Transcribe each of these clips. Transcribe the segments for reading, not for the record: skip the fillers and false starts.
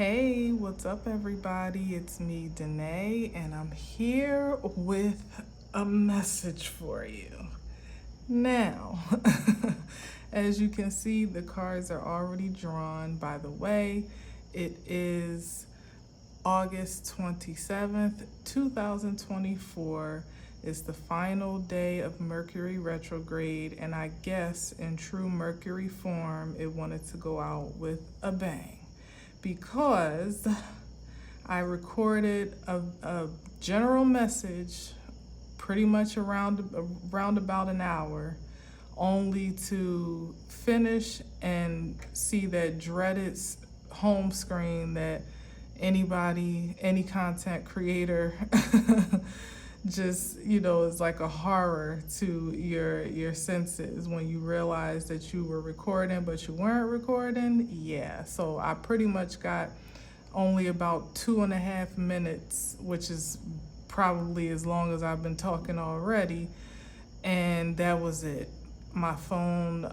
Hey, what's up, everybody? It's me, Danae, and I'm here with a message for you. Now, as you can see, the cards are already drawn. By the way, it is August 27th, 2024. It's the final day of Mercury retrograde, and I guess in true Mercury form, it wanted to go out with a bang because I recorded a general message pretty much around about an hour, only to finish and see that dreaded home screen that any content creator just, is like a horror to your senses when you realize that you were recording but you weren't recording. Yeah, so I pretty much got only about 2.5 minutes, which is probably as long as I've been talking already, and that was it. My phone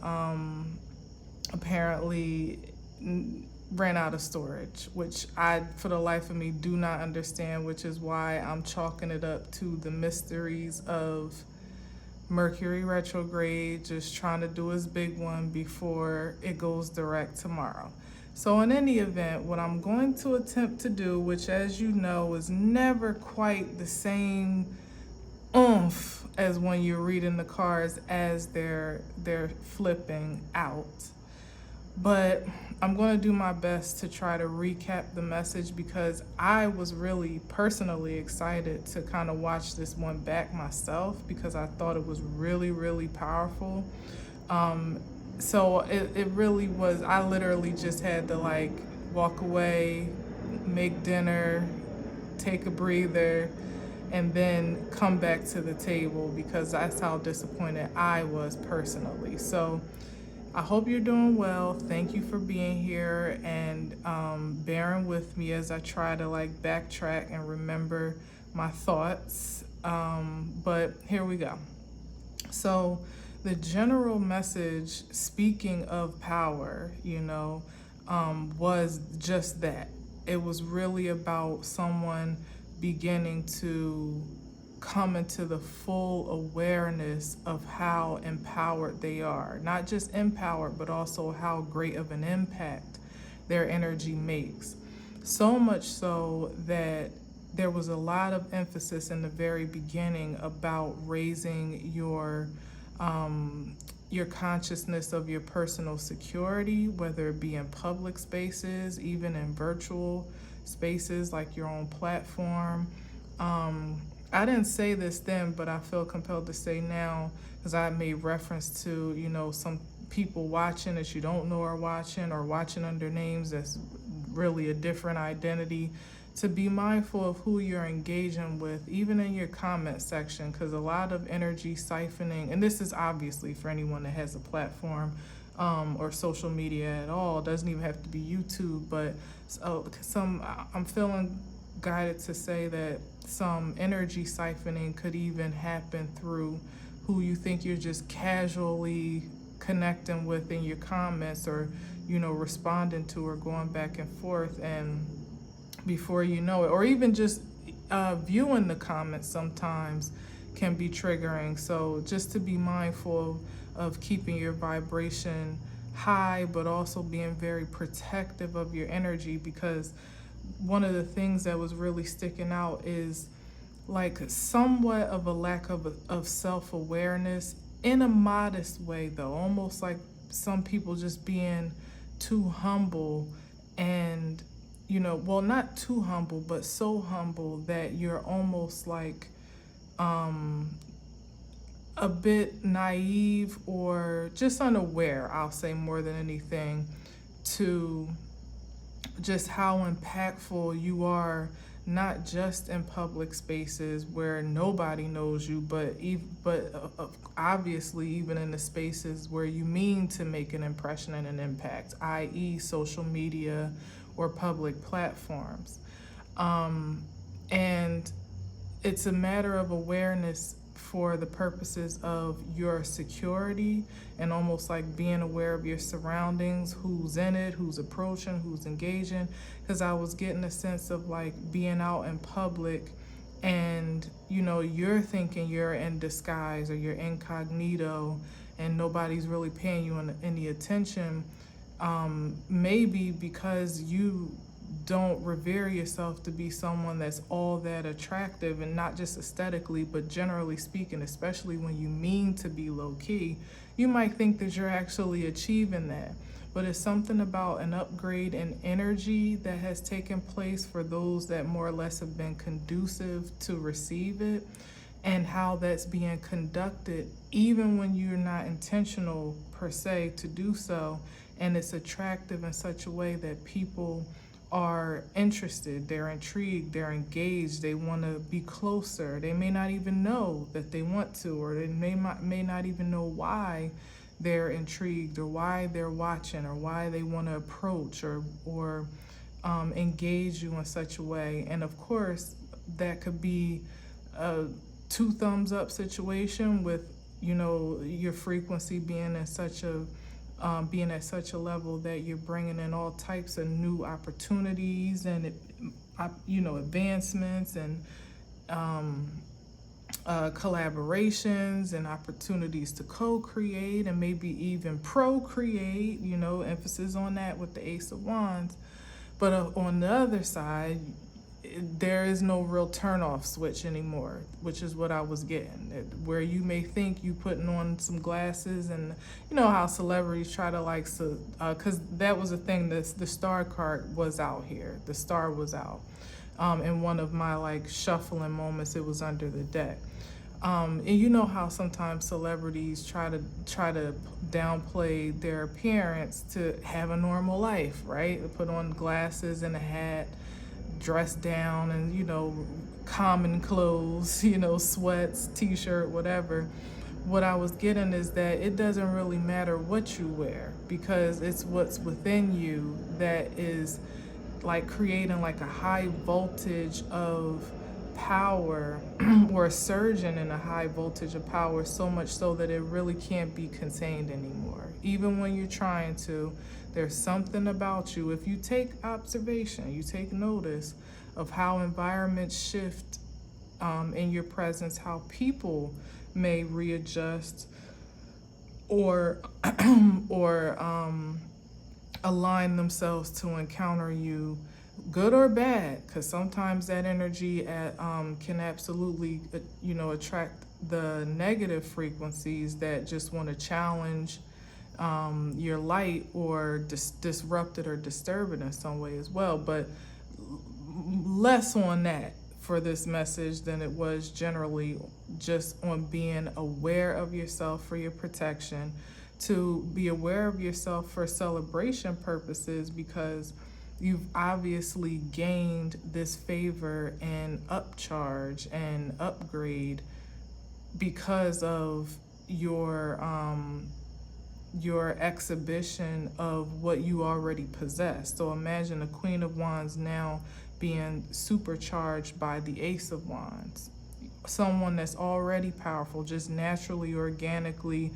apparently ran out of storage, which I, for the life of me, do not understand, which is why I'm chalking it up to the mysteries of Mercury retrograde, just trying to do his big one before it goes direct tomorrow. So in any event, what I'm going to attempt to do, which as you know is never quite the same oomph as when you're reading the cards as they're flipping out, but I'm going to do my best to try to recap the message because I was really personally excited to kind of watch this one back myself because I thought it was really, really powerful. So it really was, I literally just had to walk away, make dinner, take a breather, and then come back to the table because that's how disappointed I was personally. So I hope you're doing well. Thank you for being here and bearing with me as I try to backtrack and remember my thoughts. But here we go. So the general message, speaking of power, was just that. It was really about someone beginning to come into the full awareness of how empowered they are. Not just empowered, but also how great of an impact their energy makes. So much so that there was a lot of emphasis in the very beginning about raising your consciousness of your personal security, whether it be in public spaces, even in virtual spaces like your own platform. I didn't say this then, but I feel compelled to say now because I made reference to, some people watching that you don't know are watching or watching under names that's really a different identity, to be mindful of who you're engaging with, even in your comment section, because a lot of energy siphoning, and this is obviously for anyone that has a platform or social media at all, doesn't even have to be YouTube, but I'm feeling guided to say that some energy siphoning could even happen through who you think you're just casually connecting with in your comments or, responding to or going back and forth. And before you know it, or even just viewing the comments sometimes can be triggering. So just to be mindful of keeping your vibration high, but also being very protective of your energy, because one of the things that was really sticking out is somewhat of a lack of self-awareness in a modest way, though, almost like some people just being too humble and, well, not too humble, but so humble that you're almost a bit naive or just unaware, I'll say more than anything, to just how impactful you are, not just in public spaces where nobody knows you, but obviously even in the spaces where you mean to make an impression and an impact, i.e. social media or public platforms. And it's a matter of awareness for the purposes of your security and almost like being aware of your surroundings, who's in it, who's approaching, who's engaging. Because I was getting a sense of like being out in public and, you know, you're thinking you're in disguise or you're incognito and nobody's really paying you any attention. Maybe because you don't revere yourself to be someone that's all that attractive, and not just aesthetically, but generally speaking, especially when you mean to be low key, you might think that you're actually achieving that. But it's something about an upgrade in energy that has taken place for those that more or less have been conducive to receive it, and how that's being conducted even when you're not intentional per se to do so. And it's attractive in such a way that people are interested, they're intrigued, they're engaged, they want to be closer. They may not even know that they want to, or they may not even know why they're intrigued, or why they're watching, or why they want to approach or engage you in such a way. And of course, that could be a 2 thumbs up situation with, you know, your frequency being in such a being at such a level that you're bringing in all types of new opportunities and, you know, advancements and collaborations and opportunities to co-create and maybe even procreate, you know, emphasis on that with the Ace of Wands. But on the other side, there is no real turn-off switch anymore, which is what I was getting. Where you may think you putting on some glasses, and you know how celebrities try to like, because that was a thing, the star card was out here. The star was out. In one of my like shuffling moments, it was under the deck. And you know how sometimes celebrities try to downplay their appearance to have a normal life, right? They put on glasses and a hat, dress down, and, you know, common clothes, you know, sweats, t-shirt, whatever. What I was getting is that it doesn't really matter what you wear, because it's what's within you that is like creating like a high voltage of power or surging in a high voltage of power, so much so that it really can't be contained anymore. Even when you're trying to, there's something about you. If you take observation, you take notice of how environments shift in your presence, how people may readjust or align themselves to encounter you, good or bad, because sometimes that energy can absolutely, you know, attract the negative frequencies that just want to challenge your light or disrupt it or disturb it in some way as well. But less on that for this message than it was generally just on being aware of yourself for your protection, to be aware of yourself for celebration purposes, because you've obviously gained this favor and upcharge and upgrade because of your exhibition of what you already possess. So imagine the Queen of Wands now being supercharged by the Ace of Wands. Someone that's already powerful, just naturally, organically,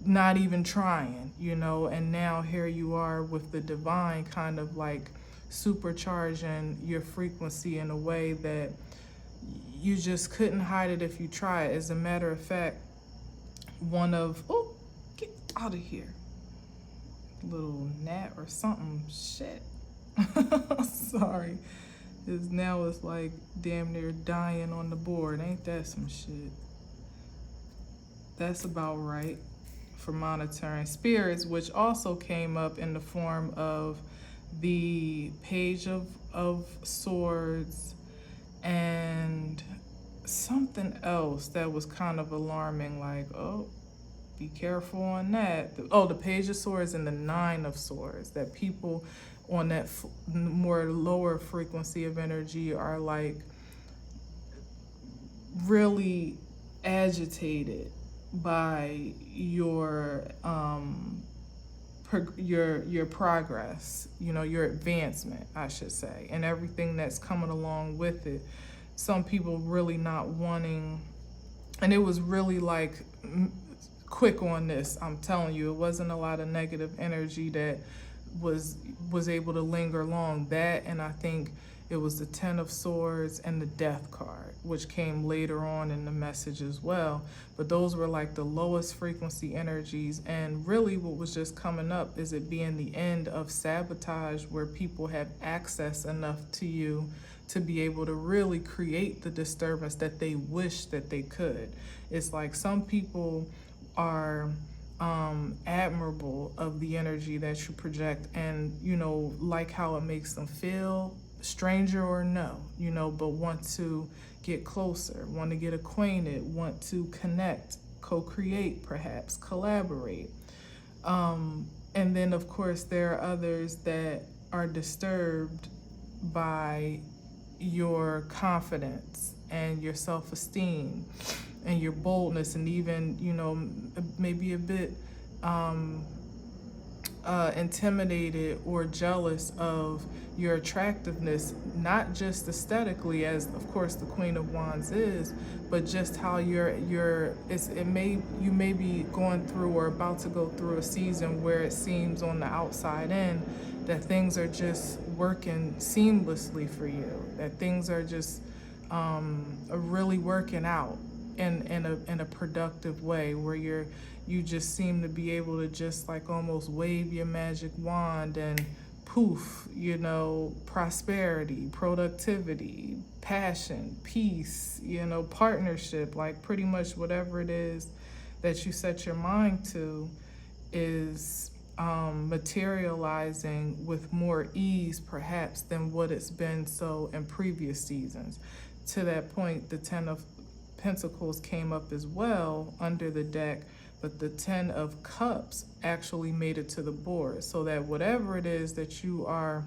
not even trying, you know, and now here you are with the divine kind of like supercharging your frequency in a way that you just couldn't hide it if you tried. As a matter of fact, get out of here, little gnat or something, shit. Sorry, it's like damn near dying on the board. Ain't that some shit? That's about right for monitoring spirits, which also came up in the form of the Page of Swords and something else that was kind of alarming, like, oh, be careful on that. The Page of Swords and the Nine of Swords, that people on that more lower frequency of energy are like really agitated by your progress, you know, your advancement, I should say, and everything that's coming along with it. Some people really not wanting And it was really like quick on this. I'm telling you, it wasn't a lot of negative energy that was able to linger long. That, and I think it was the Ten of Swords and the Death card, which came later on in the message as well. But those were like the lowest frequency energies. And really what was just coming up is it being the end of sabotage, where people have access enough to you to be able to really create the disturbance that they wish that they could. It's like some people are admirable of the energy that you project, and like how it makes them feel, stranger or no, but want to get closer, want to get acquainted, want to connect, co-create, perhaps collaborate. And then of course there are others that are disturbed by your confidence and your self-esteem and your boldness, and even maybe a bit intimidated or jealous of your attractiveness, not just aesthetically, as of course the Queen of Wands is, but just how you may be going through or about to go through a season where it seems on the outside in that things are just working seamlessly for you, that things are just really working out in a productive way, where you just seem to be able to just like almost wave your magic wand and poof, prosperity, productivity, passion, peace, partnership, like pretty much whatever it is that you set your mind to is materializing with more ease perhaps than what it's been so in previous seasons. To that point, the Ten of Pentacles came up as well under the deck, but the Ten of Cups actually made it to the board, so that whatever it is that you are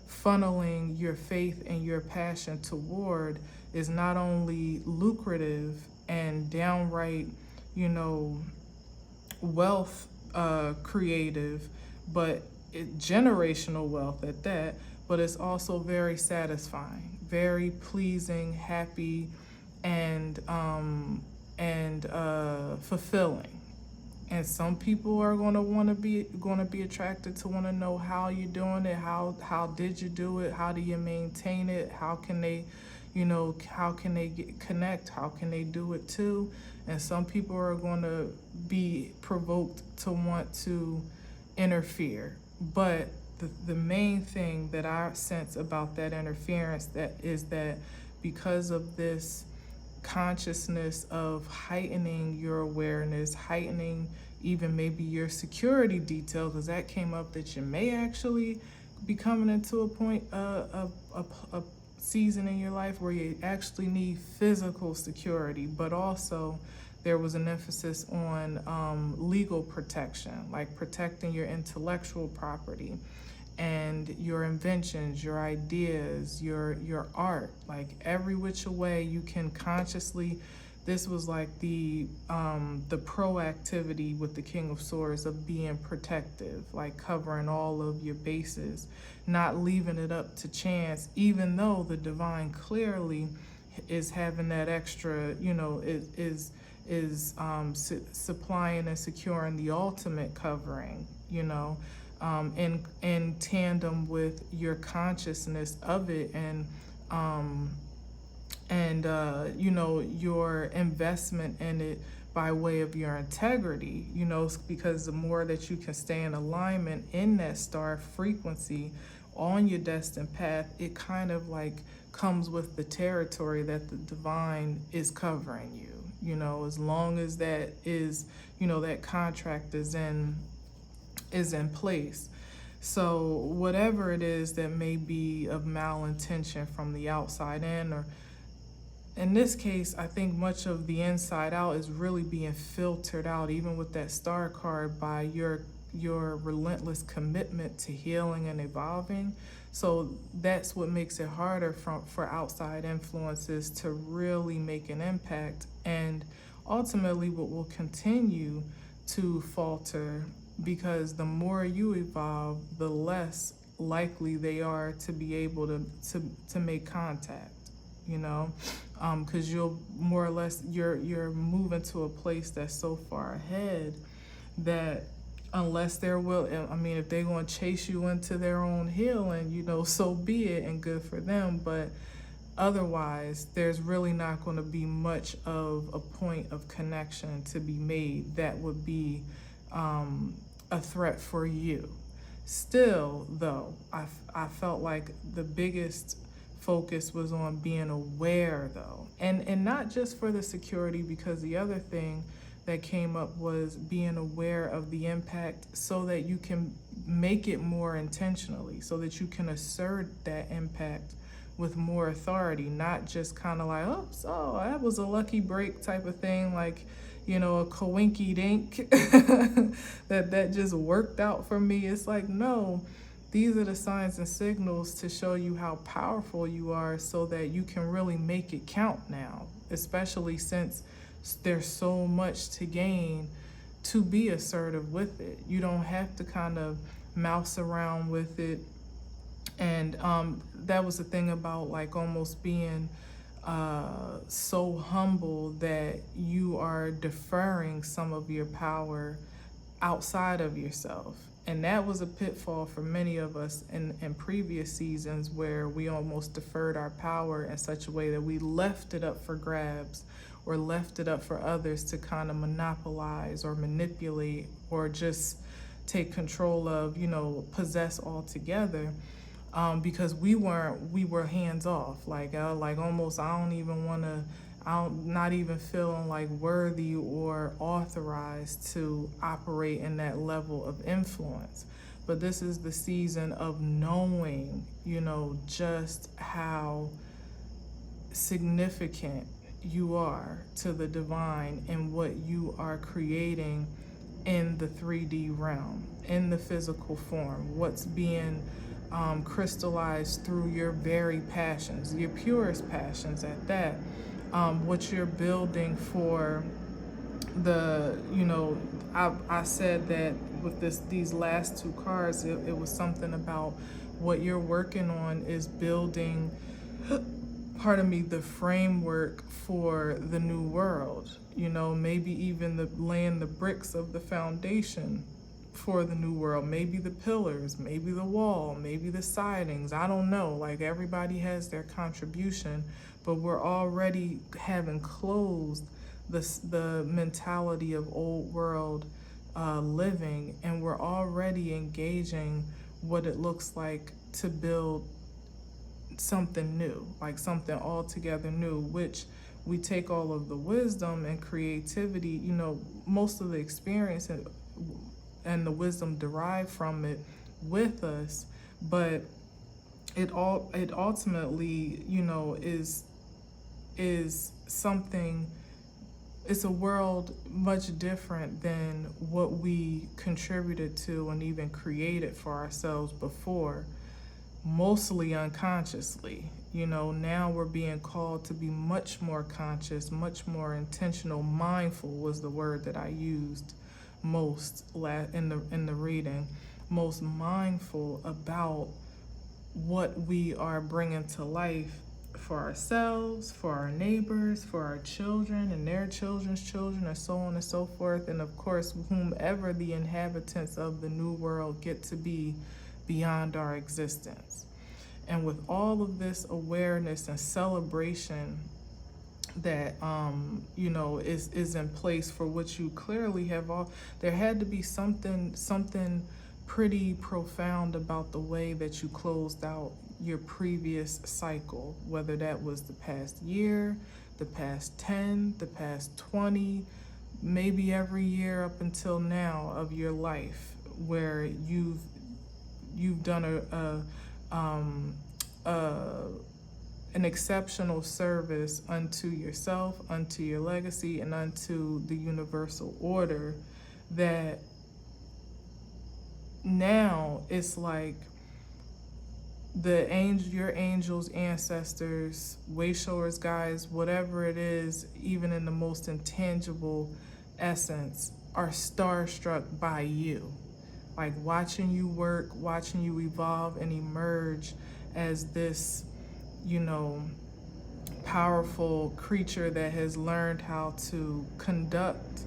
funneling your faith and your passion toward is not only lucrative and downright, wealth creative, but generational wealth at that, but it's also very satisfying, very pleasing, happy, and fulfilling. And some people are going to be attracted to want to know how you're doing it, how did you do it, how do you maintain it, how can they connect, how can they do it too. And some people are going to be provoked to want to interfere. But the main thing that I sense about that interference is that because of this consciousness of heightening your awareness, heightening even maybe your security detail, because that came up that you may actually be coming into a point, a season in your life where you actually need physical security, but also there was an emphasis on legal protection, like protecting your intellectual property and your inventions, your ideas, your art, like every which way you can consciously. This was like the proactivity with the King of Swords of being protective, like covering all of your bases, not leaving it up to chance, even though the divine clearly is having that extra, is supplying and securing the ultimate covering, in tandem with your consciousness of it, and your investment in it by way of your integrity, because the more that you can stay in alignment in that star frequency on your destined path, it kind of like comes with the territory that the divine is covering you, as long as that is, that contract is in place. So whatever it is that may be of malintention from the outside in, or in this case, I think much of the inside out is really being filtered out, even with that star card, by your relentless commitment to healing and evolving. So that's what makes it harder for outside influences to really make an impact, and ultimately what will continue to falter, because the more you evolve, the less likely they are to be able to make contact. you know, because you'll more or less, you're moving to a place that's so far ahead that unless they're I mean, if they're going to chase you into their own healing, you know, so be it, and good for them. But otherwise, there's really not going to be much of a point of connection to be made that would be a threat for you. Still, though, I felt like the biggest focus was on being aware, though, and not just for the security, because the other thing that came up was being aware of the impact so that you can make it more intentionally, so that you can assert that impact with more authority, not just kind of like, oh, so that was a lucky break type of thing, like, you know, a coinky dink that just worked out for me. It's like, no, these are the signs and signals to show you how powerful you are, so that you can really make it count now, especially since there's so much to gain to be assertive with it. You don't have to kind of mouse around with it. And that was the thing about like almost being so humble that you are deferring some of your power outside of yourself. And that was a pitfall for many of us in previous seasons, where we almost deferred our power in such a way that we left it up for grabs, or left it up for others to kind of monopolize or manipulate, or just take control of, you know, possess altogether. Because we were hands off, like almost, I'm not even feeling like worthy or authorized to operate in that level of influence. But this is the season of knowing, you know, just how significant you are to the divine and what you are creating in the 3D realm, in the physical form, what's being crystallized through your very passions, your purest passions at that, what you're building for the, you know, I said that with these last two cards, it was something about what you're working on is building, pardon me, the framework for the new world, you know, maybe even laying the bricks of the foundation for the new world, maybe the pillars, maybe the wall, maybe the sidings, I don't know, like everybody has their contribution, but we're already having closed the mentality of old world living, and we're already engaging what it looks like to build something new, like something altogether new, which we take all of the wisdom and creativity, you know, most of the experience and the wisdom derived from it with us, but it ultimately, you know, is something, it's a world much different than what we contributed to and even created for ourselves before, mostly unconsciously. You know, now we're being called to be much more conscious, much more intentional. Mindful was the word that I used most in the reading. Most mindful about what we are bringing to life for ourselves, for our neighbors, for our children and their children's children, and so on and so forth. And of course, whomever the inhabitants of the new world get to be beyond our existence. And with all of this awareness and celebration that you know is in place for what you clearly have there had to be something pretty profound about the way that you closed out your previous cycle, whether that was the past year, the past 10, the past 20, maybe every year up until now of your life, where you've done an exceptional service unto yourself, unto your legacy, and unto the universal order, that now it's like your angels, ancestors, way showers, guys, whatever it is, even in the most intangible essence, are starstruck by you. Like watching you work, watching you evolve and emerge as this, you know, powerful creature that has learned how to conduct,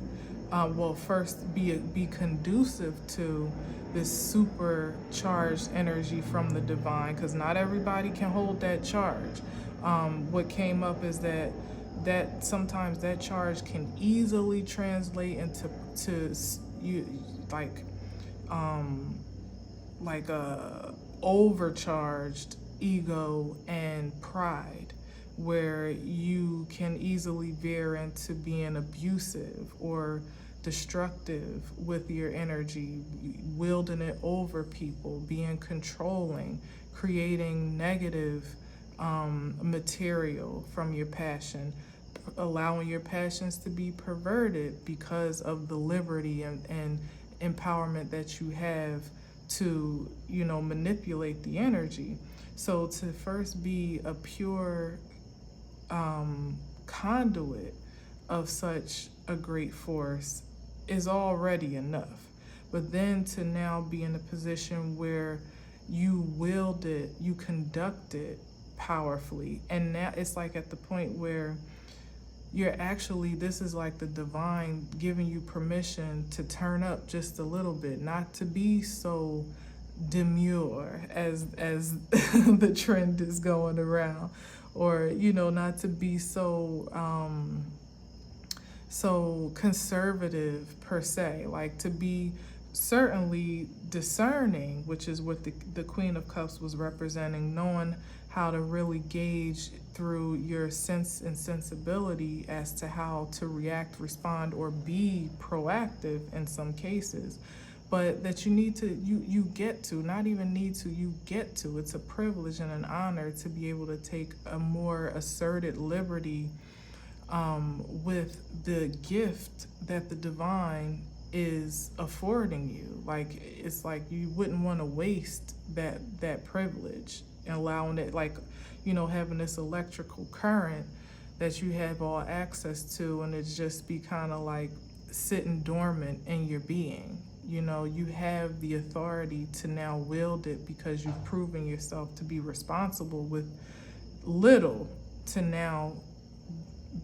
well, first be conducive to this supercharged energy from the divine, because not everybody can hold that charge. What came up is that sometimes that charge can easily translate into you like a overcharged ego and pride, where you can easily veer into being abusive or destructive with your energy, wielding it over people, being controlling, creating negative material from your passion, allowing your passions to be perverted because of the liberty and empowerment that you have to, manipulate the energy. So to first be a pure conduit of such a great force is already enough. But then to now be in a position where you wield it, you conduct it powerfully, and now it's like at the point where this is like the divine giving you permission to turn up just a little bit, not to be so demure as the trend is going around, or not to be so conservative per se, like to be certainly discerning, which is what the Queen of Cups was representing, knowing how to really gauge through your sense and sensibility as to how to react, respond, or be proactive in some cases. But that you need to, you get to, not even need to, you get to. It's a privilege and an honor to be able to take a more asserted liberty with the gift that the divine is affording you. Like, it's like you wouldn't want to waste that privilege and allowing it, like, having this electrical current that you have all access to, and it just be kind of like sitting dormant in your being. You have the authority to now wield it because you've proven yourself to be responsible with little, to now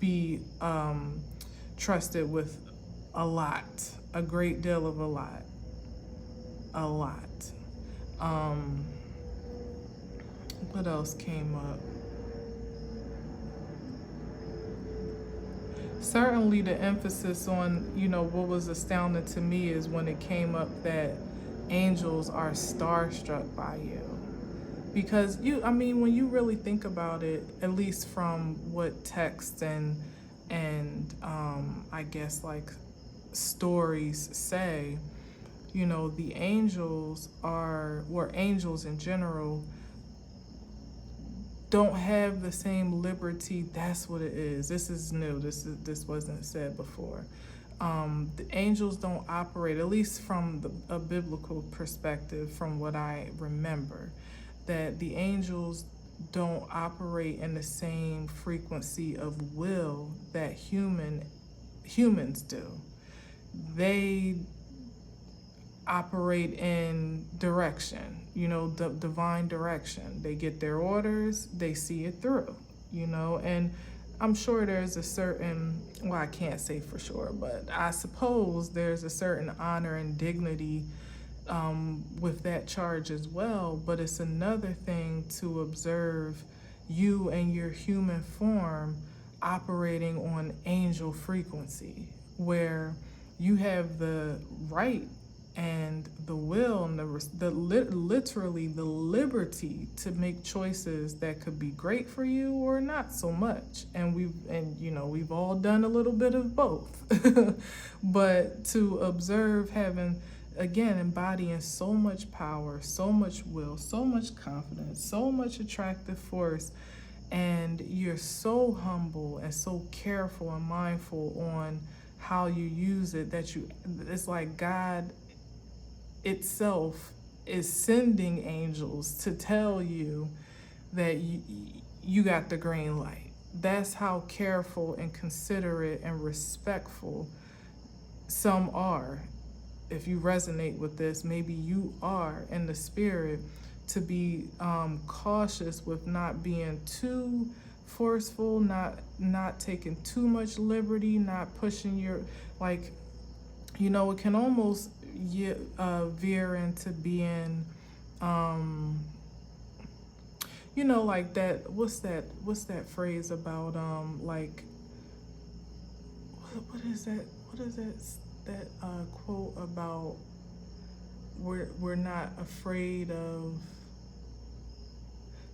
be trusted with a lot, a great deal of a lot. What else came up? Certainly the emphasis on, what was astounding to me is when it came up that angels are starstruck by you. Because when you really think about it, at least from what text and I guess like stories say, the angels or angels in general don't have the same liberty. That's what it is. This is new. This wasn't said before. The angels don't operate, at least from a biblical perspective, from what I remember, that the angels don't operate in the same frequency of will that humans do. They operate in direction, the divine direction. They get their orders, they see it through, and I'm sure there's a certain, well, I can't say for sure, but I suppose there's a certain honor and dignity with that charge as well. But it's another thing to observe you and your human form operating on angel frequency, where you have the right and the will and literally the liberty to make choices that could be great for you or not so much. And we've all done a little bit of both. But to observe having, again, embodying so much power, so much will, so much confidence, so much attractive force, and you're so humble and so careful and mindful on how you use it, that it's like God itself is sending angels to tell you that you got the green light. That's how careful and considerate and respectful some are. If you resonate with this, maybe you are in the spirit, to be cautious with not being too forceful, not taking too much liberty, not pushing your, like, it can almost veer into being, like that. What's that phrase about, like, what is that? What is that quote about? We're not afraid of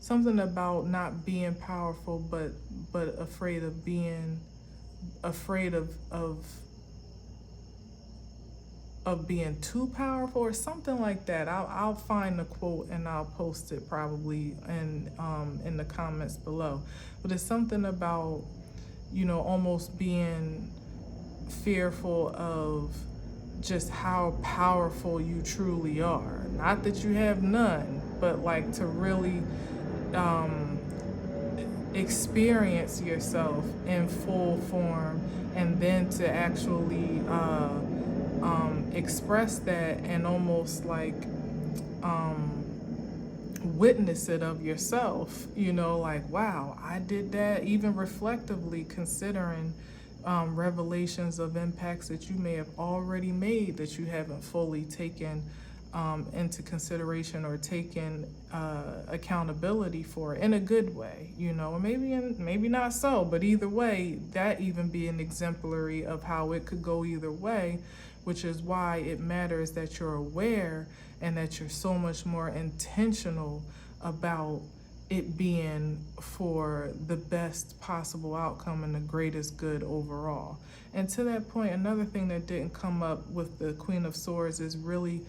something about not being powerful, but afraid of being afraid of being too powerful, or something like that. I'll find the quote and I'll post it probably in the comments below. But it's something about, almost being fearful of just how powerful you truly are. Not that you have none, but like to really experience yourself in full form, and then to actually express that and almost like witness it of yourself, like, wow, I did that, even reflectively considering revelations of impacts that you may have already made that you haven't fully taken into consideration or taken accountability for, in a good way, or maybe not so, but either way, that even be an exemplary of how it could go either way, which is why it matters that you're aware and that you're so much more intentional about it being for the best possible outcome and the greatest good overall. And to that point, another thing that didn't come up with the Queen of Swords is really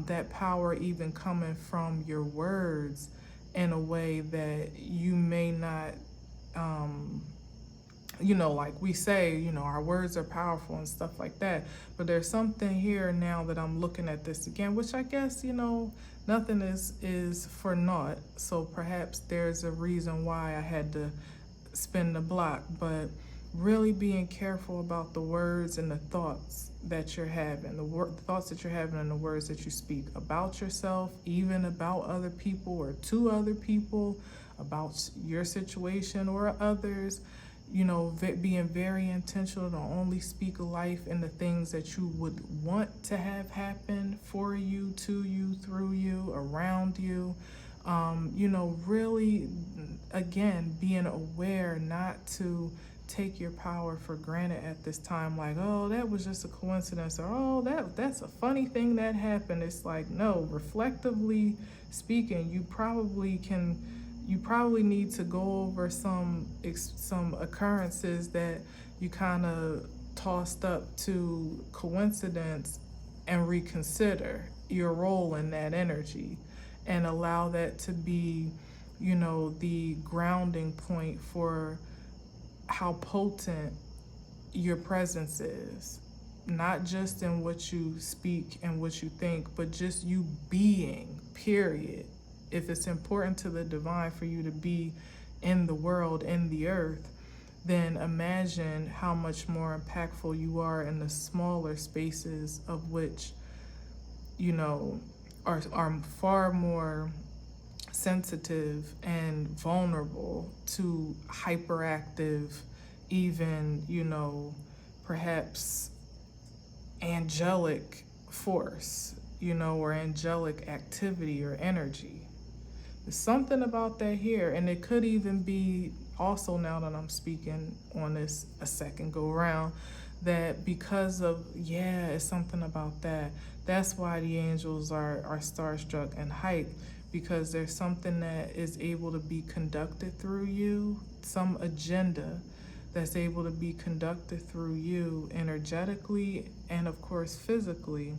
that power even coming from your words in a way that you may not, like we say, our words are powerful and stuff like that. But there's something here now that I'm looking at this again, which I guess, nothing is for naught. So perhaps there's a reason why I had to spin the block. But really being careful about the words and the thoughts that you're having, the thoughts that you're having and the words that you speak about yourself, even about other people or to other people, about your situation or others. Being very intentional to only speak life and the things that you would want to have happen for you, to you, through you, around you. Really, again, being aware not to take your power for granted at this time, like, oh, that was just a coincidence, or oh, that's a funny thing that happened. It's like, no, reflectively speaking, you probably need to go over some occurrences that you kind of tossed up to coincidence and reconsider your role in that energy and allow that to be, the grounding point for how potent your presence is. Not just in what you speak and what you think, but just you being, period. If it's important to the divine for you to be in the world, in the earth, then imagine how much more impactful you are in the smaller spaces of which, are far more sensitive and vulnerable to hyperactive, even, perhaps angelic force, or angelic activity or energy. There's something about that here, and it could even be also, now that I'm speaking on this a second go around, that because of, it's something about that. That's why the angels are starstruck and hyped, because there's something that is able to be conducted through you, some agenda that's able to be conducted through you energetically and of course physically,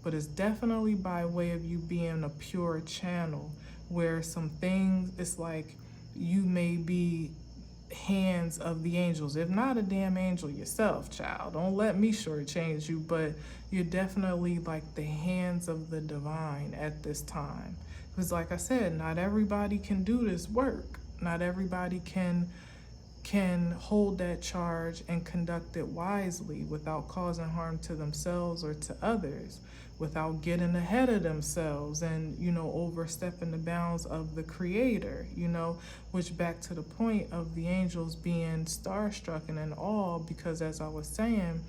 but it's definitely by way of you being a pure channel, where some things, it's like you may be hands of the angels, if not a damn angel yourself, child. Don't let me shortchange you, but you're definitely like the hands of the divine at this time. Because like I said, not everybody can do this work. Not everybody can can hold that charge and conduct it wisely without causing harm to themselves or to others, without getting ahead of themselves and, overstepping the bounds of the Creator, which back to the point of the angels being starstruck and in awe, because as I was saying,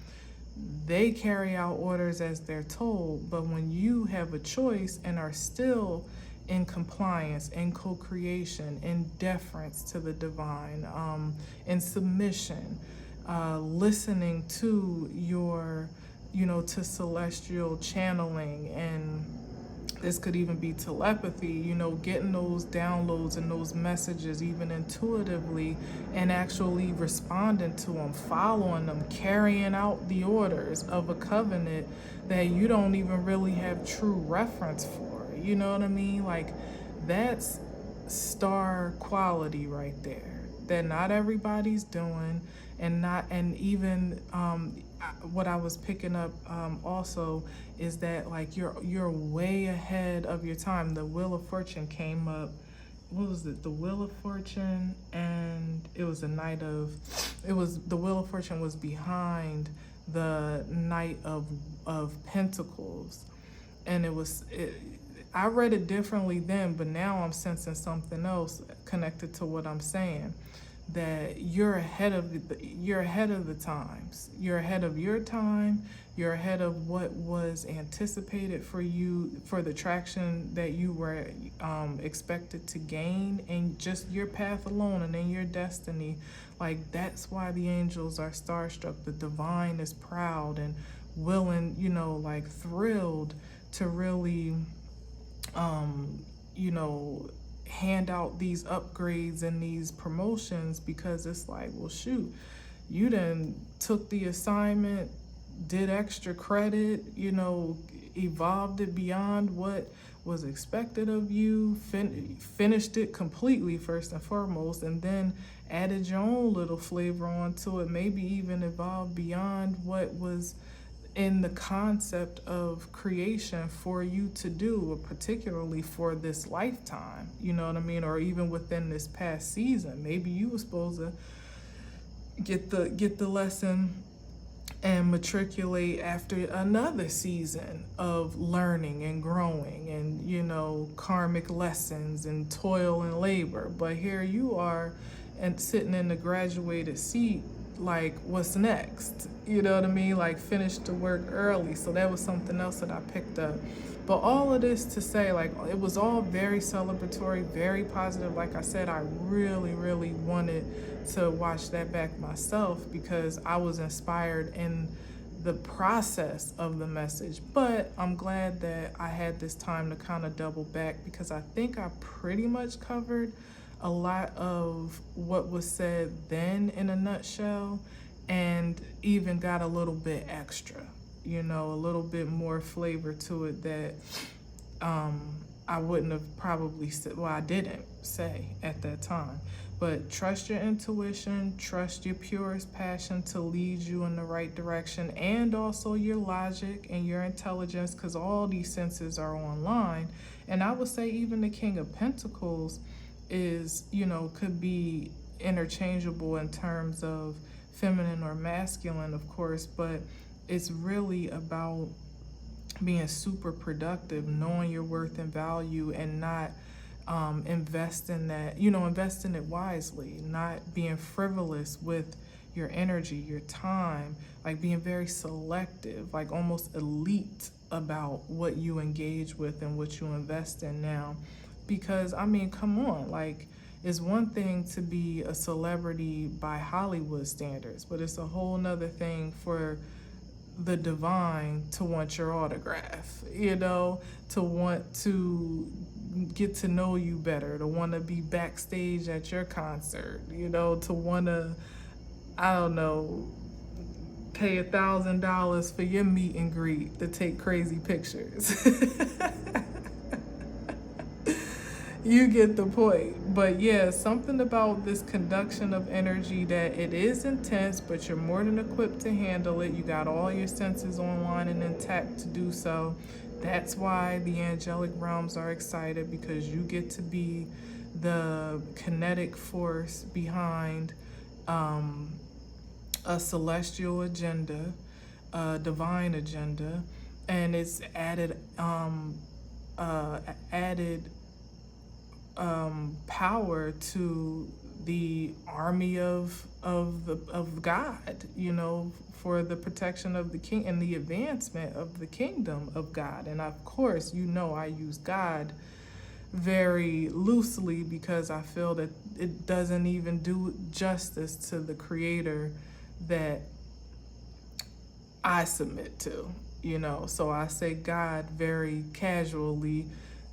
they carry out orders as they're told, but when you have a choice and are still in compliance, in co-creation, in deference to the divine, in submission, listening to your, to celestial channeling, and this could even be telepathy, getting those downloads and those messages even intuitively and actually responding to them, following them, carrying out the orders of a covenant that you don't even really have true reference for. You know what I mean? Like, that's star quality right there that not everybody's doing, and even what I was picking up also is that, like, you're way ahead of your time. The Wheel of Fortune came up. What was it? The Wheel of Fortune, and it was the the Wheel of Fortune was behind the Knight of Pentacles, and I read it differently then, but now I'm sensing something else connected to what I'm saying. That you're ahead of the times. You're ahead of your time. You're ahead of what was anticipated for you, for the traction that you were expected to gain, and just your path alone, and in your destiny. Like, that's why the angels are starstruck. The divine is proud and willing, like thrilled to really hand out these upgrades and these promotions, because it's like, well, shoot, you done took the assignment, did extra credit, evolved it beyond what was expected of you, finished it completely first and foremost, and then added your own little flavor onto it, maybe even evolved beyond what was in the concept of creation for you to do, particularly for this lifetime, you know what I mean? Or even within this past season, maybe you were supposed to get the lesson and matriculate after another season of learning and growing and, karmic lessons and toil and labor. But here you are, and sitting in the graduated seat, like, what's next? You know what I mean? Like, finish the work early. So that was something else that I picked up. But all of this to say, like, it was all very celebratory, very positive. Like I said, I really, really wanted to watch that back myself, because I was inspired in the process of the message. But I'm glad that I had this time to kind of double back, because I think I pretty much covered a lot of what was said then in a nutshell, and even got a little bit extra, a little bit more flavor to it that I wouldn't have probably said, well, I didn't say at that time. But trust your intuition, trust your purest passion to lead you in the right direction, and also your logic and your intelligence, because all these senses are online. And I would say even the King of Pentacles is, could be interchangeable in terms of feminine or masculine, of course, but it's really about being super productive, knowing your worth and value, and not invest in it wisely, not being frivolous with your energy, your time, like being very selective, like almost elite about what you engage with and what you invest in now. Because, I mean, come on, like, it's one thing to be a celebrity by Hollywood standards, but it's a whole nother thing for the divine to want your autograph, to want to get to know you better, to want to be backstage at your concert, to want to, I don't know, pay $1,000 for your meet and greet to take crazy pictures. You get the point. But yeah, something about this conduction of energy, that it is intense, but you're more than equipped to handle it. You got all your senses online and intact to do so. That's why the angelic realms are excited, because you get to be the kinetic force behind a celestial agenda, a divine agenda, and it's added power to the army of God, for the protection of the king and the advancement of the kingdom of God. And of course, I use God very loosely because I feel that it doesn't even do justice to the creator that I submit to, So I say God very casually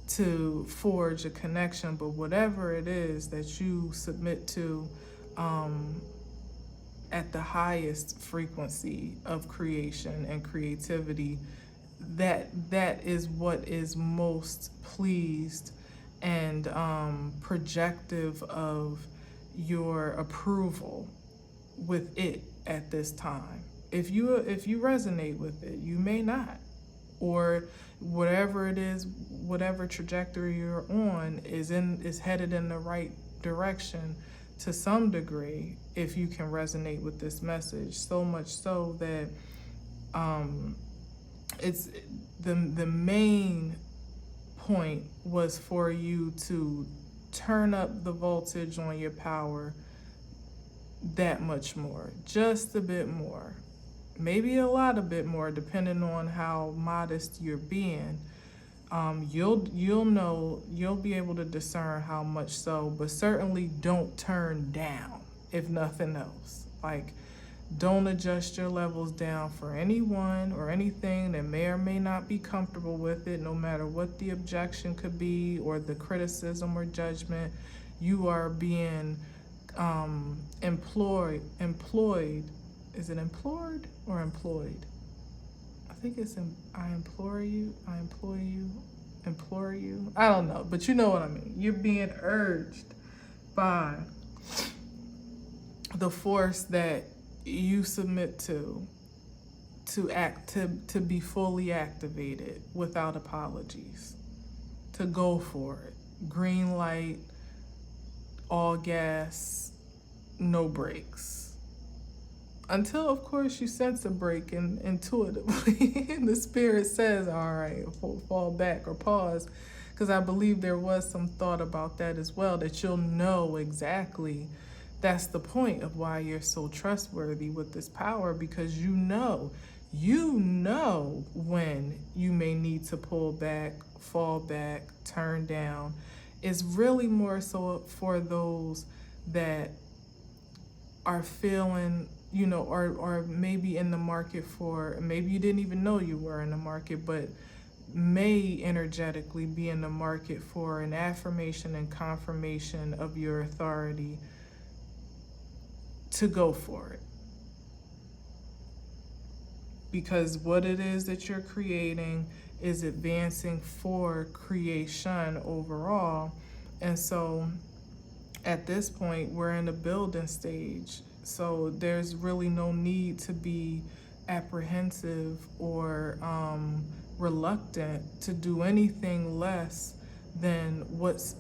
to forge a connection, but whatever it is that you submit to at the highest frequency of creation and creativity, that is what is most pleased and projective of your approval with it at this time. If you resonate with it, you may not, or whatever it is, whatever trajectory you're on is headed in the right direction to some degree. If you can resonate with this message, so much so that it's the main point was for you to turn up the voltage on your power that much more, just a bit more, maybe a lot a bit more, depending on how modest you're being. You'll know, you'll be able to discern how much so, but certainly don't turn down, if nothing else. Like, don't adjust your levels down for anyone or anything that may or may not be comfortable with it, no matter what the objection could be or the criticism or judgment. You are being employed. Is it implored or employed? I think it's I implore you. I don't know, but you know what I mean. You're being urged by the force that you submit to be fully activated without apologies, to go for it. Green light, all gas, no brakes. Until, of course, you sense a break intuitively, and the spirit says, all right, fall back or pause, because I believe there was some thought about that as well, that you'll know exactly. That's the point of why you're so trustworthy with this power, because you know when you may need to pull back, fall back, turn down. It's really more so for those that are feeling, or maybe in the market for, maybe you didn't even know you were in the market, but may energetically be in the market for an affirmation and confirmation of your authority to go for it. Because what it is that you're creating is advancing for creation overall. And so at this point, we're in the building stage. So there's really no need to be apprehensive or reluctant to do anything less than what's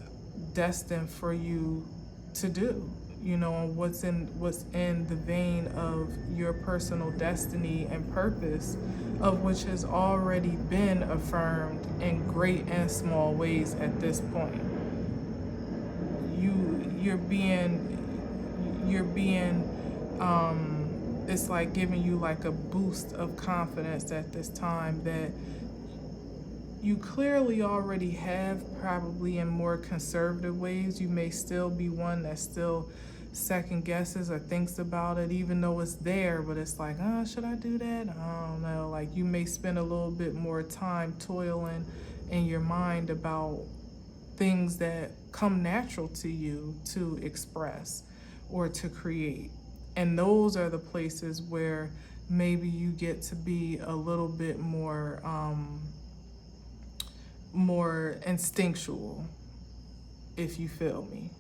destined for you to do. What's in the vein of your personal destiny and purpose, of which has already been affirmed in great and small ways at this point. You're being it's like giving you like a boost of confidence at this time that you clearly already have, probably in more conservative ways. You may still be one that still second guesses or thinks about it, even though it's there, but it's like, should I do that? I don't know. Like, you may spend a little bit more time toiling in your mind about things that come natural to you to express or to create. And those are the places where maybe you get to be a little bit more instinctual, if you feel me.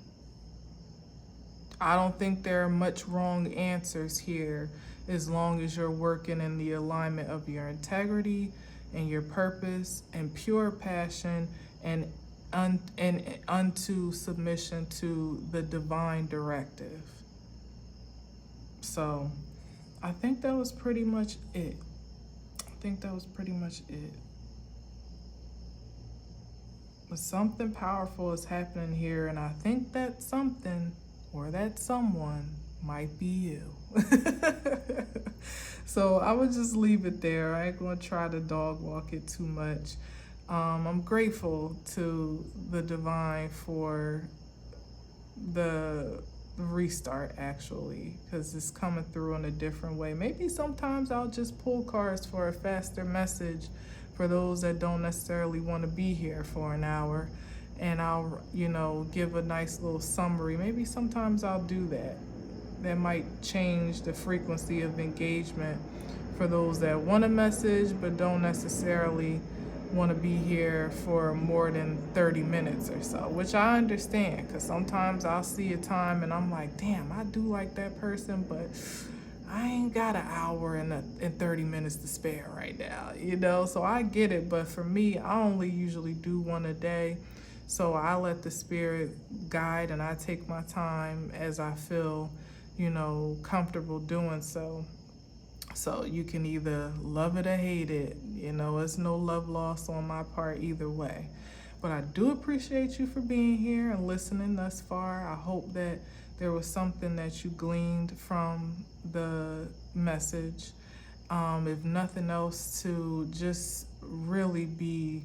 I don't think there are much wrong answers here, as long as you're working in the alignment of your integrity and your purpose and pure passion and unto submission to the divine directive. So I think that was pretty much it. But something powerful is happening here, and I think that something or that someone might be you. So I would just leave it there. I ain't gonna try to dog walk it too much. I'm grateful to the divine for the restart, actually, because it's coming through in a different way. Maybe sometimes I'll just pull cards for a faster message for those that don't necessarily want to be here for an hour, and I'll, give a nice little summary. Maybe sometimes I'll do that. That might change the frequency of engagement for those that want a message but don't necessarily want to be here for more than 30 minutes or so, which I understand, because sometimes I'll see a time and I'm like, damn, I do like that person, but I ain't got an hour and 30 minutes to spare right now, so I get it. But for me, I only usually do one a day, so I let the spirit guide and I take my time as I feel comfortable doing so. So you can either love it or hate it. It's no love lost on my part either way. But I do appreciate you for being here and listening thus far. I hope that there was something that you gleaned from the message. If nothing else, to just really be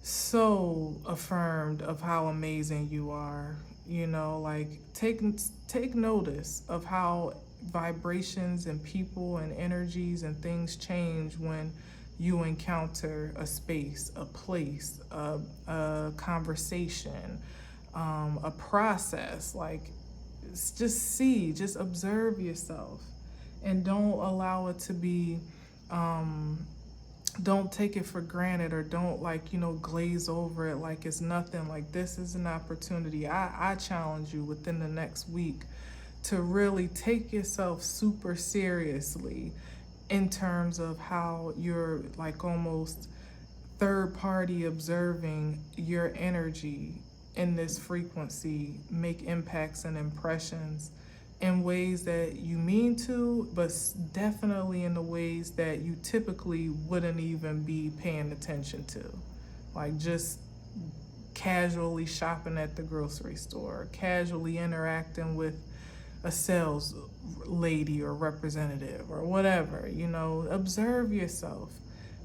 so affirmed of how amazing you are. Like take notice of how vibrations and people and energies and things change when you encounter a space, a place, a conversation, a process. Like, just observe yourself, and don't allow it to be, don't take it for granted, or don't glaze over it like it's nothing. Like, this is an opportunity. I challenge you within the next week to really take yourself super seriously in terms of how you're almost third party observing your energy in this frequency make impacts and impressions in ways that you mean to, but definitely in the ways that you typically wouldn't even be paying attention to. Like, just casually shopping at the grocery store, casually interacting with a sales lady or representative or whatever. Observe yourself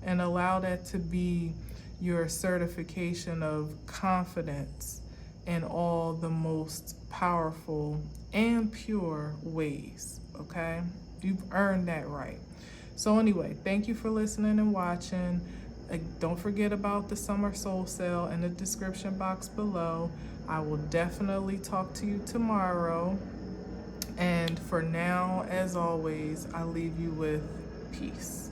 and allow that to be your certification of confidence in all the most powerful and pure ways, okay? You've earned that right. So anyway, thank you for listening and watching. Don't forget about the summer soul sale in the description box below. I will definitely talk to you tomorrow. And for now, as always, I leave you with peace.